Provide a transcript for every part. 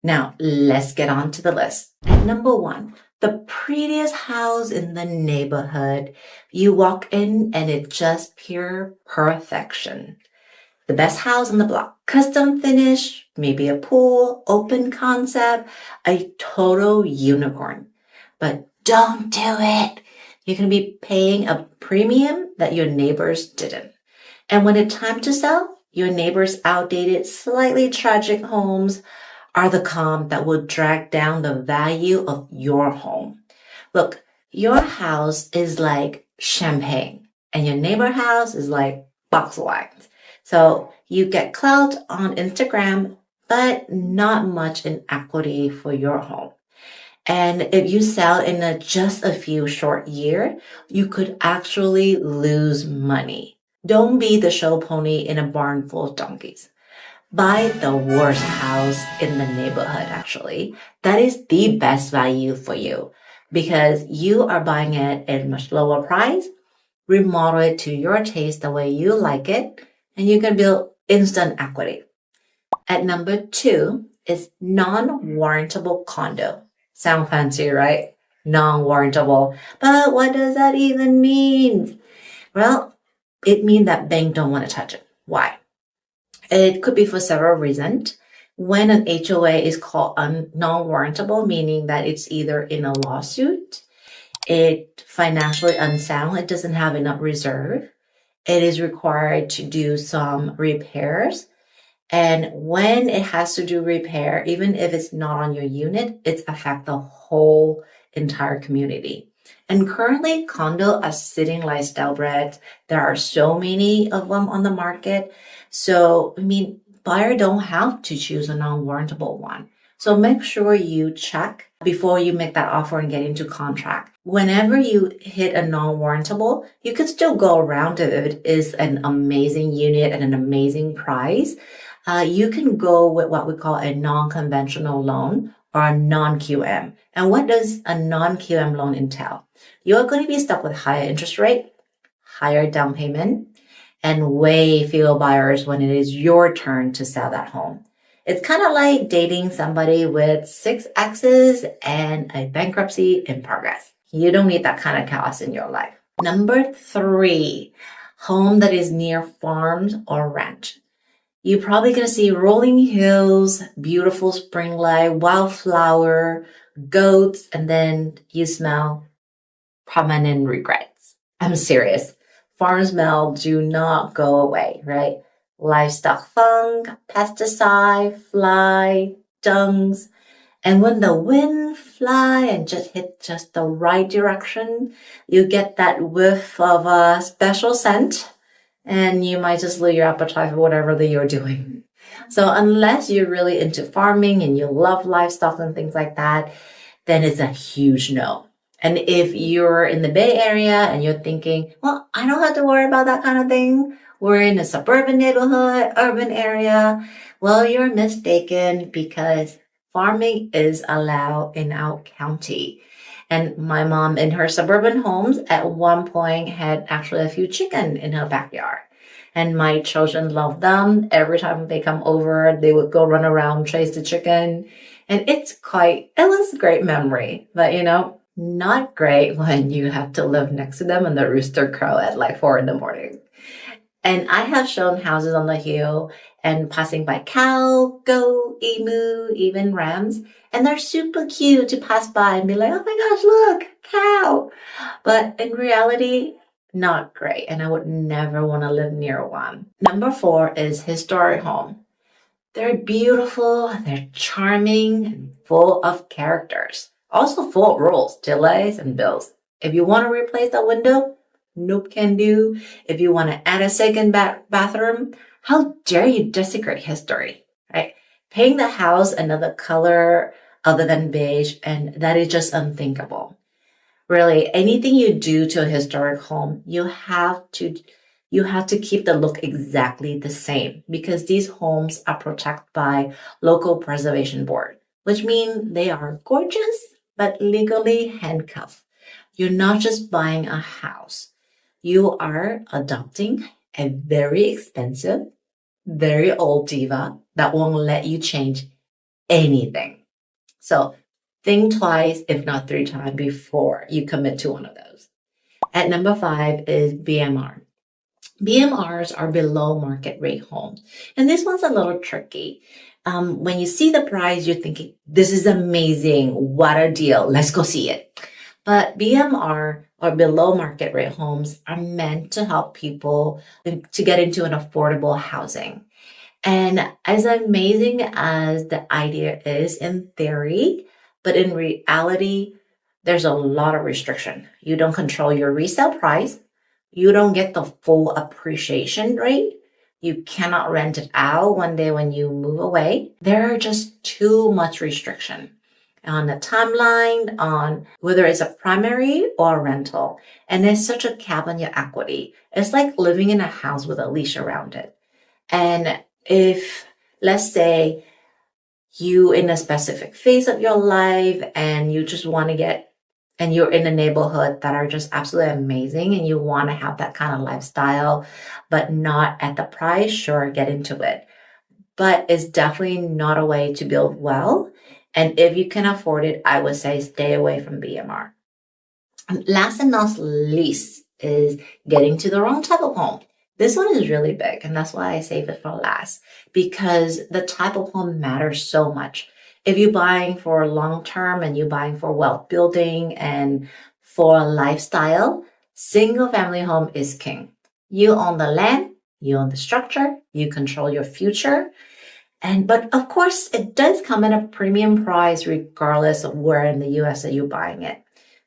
Now, let's get on to the list. At number one, the prettiest house in the neighborhood. You walk in and it's just pure perfection. The best house on the block. Custom finish, maybe a pool, open concept, a total unicorn. But don't do it. You're going to be paying a premium that your neighbors didn't. And when it's time to sell, your neighbors' outdated, slightly tragic homes are the comp that will drag down the value of your home. Look, your house is like champagne and your neighbor house is like box of wines. So you get clout on Instagram, but not much in equity for your home. And if you sell in just a few short years, you could actually lose money. Don't be the show pony in a barn full of donkeys. Buy the worst house in the neighborhood, actually. That is the best value for you because you are buying it at a much lower price, remodel it to your taste the way you like it, and you can build instant equity. At number two is non-warrantable condo. Sound fancy, right? Non-warrantable. But what does that even mean? Well, it means that bank don't want to touch it. Why? It could be for several reasons. When an HOA is called non-warrantable, meaning that it's either in a lawsuit, it financially unsound, it doesn't have enough reserve, it is required to do some repairs. And when it has to do repair, even if it's not on your unit, it affects the whole entire community. And currently, condo are sitting like stale bread. There are so many of them on the market. So, buyer don't have to choose a non-warrantable one. So make sure you check before you make that offer and get into contract. Whenever you hit a non-warrantable, you can still go around it if it is an amazing unit at an amazing price. You can go with what we call a non-conventional loan or a non-QM. And what does a non-QM loan entail? You're going to be stuck with higher interest rate, higher down payment, and way fewer buyers when it is your turn to sell that home. It's kind of like dating somebody with 6 exes and a bankruptcy in progress. You don't need that kind of chaos in your life. Number 3, home that is near farms or ranch. You're probably going to see rolling hills, beautiful spring light, wildflower, goats, and then you smell permanent regrets. I'm serious. Farm smell do not go away, right? Livestock funk, pesticide, fly, dungs. And when the wind fly and just hit just the right direction, you get that whiff of a special scent and you might just lose your appetite for whatever that you're doing. So unless you're really into farming and you love livestock and things like that, then it's a huge no. And if you're in the Bay Area and you're thinking, well, I don't have to worry about that kind of thing. We're in a suburban neighborhood, urban area. Well, you're mistaken because farming is allowed in our county. And my mom in her suburban homes at one point had actually a few chicken in her backyard. And my children love them. Every time they come over, they would go run around, chase the chicken. And it was a great memory. But not great when you have to live next to them and the rooster crow at like 4 a.m. And I have shown houses on the hill and passing by cow, goat, emu, even rams. And they're super cute to pass by and be like, oh my gosh, look, cow. But in reality, not great. And I would never want to live near one. Number 4 is historic home. They're beautiful, they're charming, and full of characters. Also full of rules, delays, and bills. If you want to replace that window, nope can do. If you want to add a second bathroom, how dare you desecrate history, right? Paint the house another color other than beige, and that is just unthinkable. Really, anything you do to a historic home, you have to keep the look exactly the same because these homes are protected by local preservation board, which means they are gorgeous but legally handcuffed. You're not just buying a house. You are adopting a very expensive, very old diva that won't let you change anything. So think twice, if not 3 times, before you commit to one of those. At number 5 is BMR. BMRs are below market rate homes. And this one's a little tricky. When you see the price, you're thinking, this is amazing. What a deal. Let's go see it. But BMR or below market rate homes are meant to help people to get into an affordable housing. And as amazing as the idea is in theory, but in reality, there's a lot of restriction. You don't control your resale price. You don't get the full appreciation rate. You cannot rent it out one day when you move away. There are just too much restriction on the timeline, on whether it's a primary or a rental. And there's such a cap on your equity. It's like living in a house with a leash around it. And if, let's say, you in a specific phase of your life and you just want to get, and you're in a neighborhood that are just absolutely amazing and you want to have that kind of lifestyle, but not at the price, sure, get into it. But it's definitely not a way to build well. And if you can afford it, I would say stay away from BMR. And last and not least is getting to the wrong type of home. This one is really big, and that's why I save it for last, because the type of home matters so much. If you're buying for long term and you're buying for wealth building and for a lifestyle, single family home is king. You own the land, you own the structure, you control your future. But of course, it does come at a premium price regardless of where in the US that you're buying it.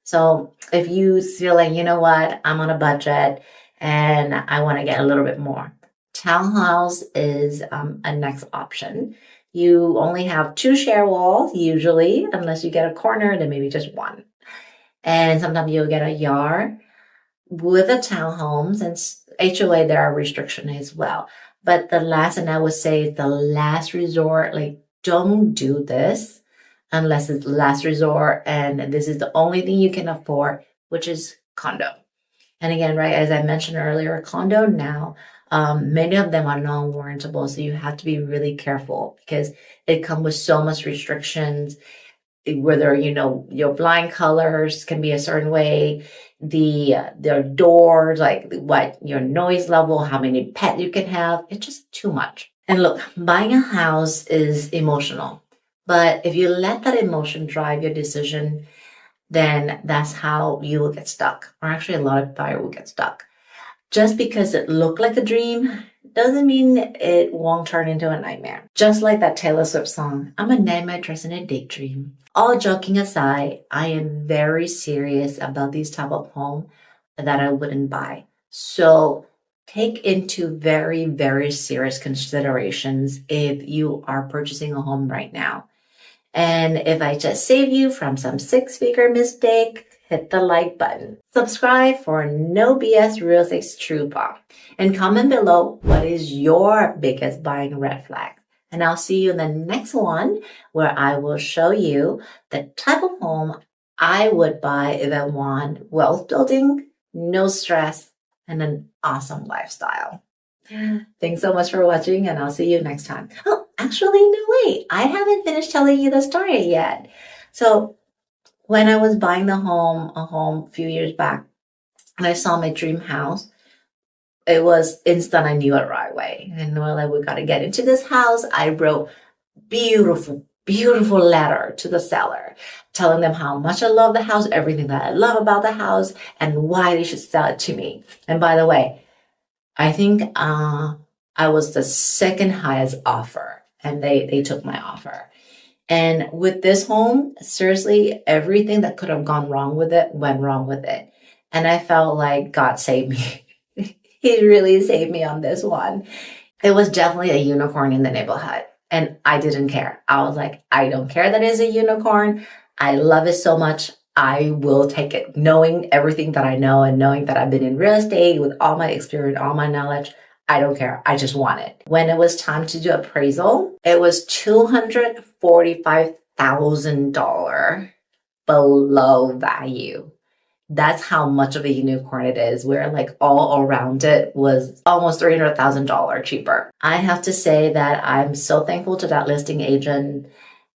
So if you feel like, you know what, I'm on a budget and I want to get a little bit more, townhouse is a next option. You only have 2 share walls usually, unless you get a corner, then maybe just one. And sometimes you'll get a yard. With the townhomes and HOA, there are restrictions as well. But the last, and I would say the last resort, like don't do this unless it's last resort and this is the only thing you can afford, which is condo. And again, right, as I mentioned earlier, condo now, many of them are non-warrantable. So you have to be really careful because it comes with so much restrictions, whether, your blind colors can be a certain way, their doors, like what your noise level, how many pets you can have. It's just too much. And look, buying a house is emotional, but if you let that emotion drive your decision, then that's how you will get stuck. Or actually, a lot of buyers will get stuck. Just because it looked like a dream doesn't mean it won't turn into a nightmare. Just like that Taylor Swift song, I'm a nightmare dressed in a daydream. All joking aside, I am very serious about these type of home that I wouldn't buy. So take into very, very serious considerations if you are purchasing a home right now. And if I just save you from some 6-figure mistake, hit the like button. Subscribe for no BS real estate true bomb. And comment below what is your biggest buying red flag. And I'll see you in the next one where I will show you the type of home I would buy if I want wealth building, no stress, and an awesome lifestyle. Thanks so much for watching, and I'll see you next time. Oh, actually, no, wait. I haven't finished telling you the story yet. So when I was buying a home a few years back, and I saw my dream house, it was instant. I knew it right away. And we're like, we got to get into this house. I wrote beautiful, beautiful letter to the seller, telling them how much I love the house, everything that I love about the house, and why they should sell it to me. And by the way, I think I was the second highest offer, and they took my offer. And with this home, seriously, everything that could have gone wrong with it went wrong with it. And I felt like God saved me. He really saved me on this one. It was definitely a unicorn in the neighborhood. And I didn't care. I was like, I don't care that it's a unicorn. I love it so much. I will take it. Knowing everything that I know and knowing that I've been in real estate with all my experience, all my knowledge, I don't care. I just want it. When it was time to do appraisal, it was $245,000 below value. That's how much of a unicorn it is, where like all around it was almost $300,000 cheaper. I have to say that I'm so thankful to that listing agent.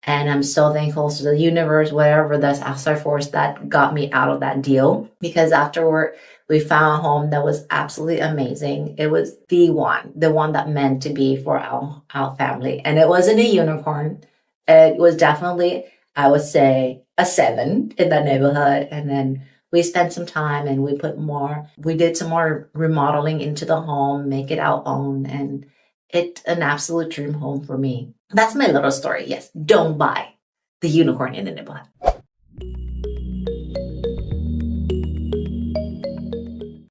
And I'm so thankful to the universe, whatever that's outside force that got me out of that deal. Because afterward, we found a home that was absolutely amazing. It was the one that meant to be for our family. And it wasn't a unicorn. It was definitely, I would say, a 7 in that neighborhood. And then we spent some time and we did some more remodeling into the home, make it our own. And it's an absolute dream home for me. That's my little story. Yes, don't buy the unicorn in the neighborhood.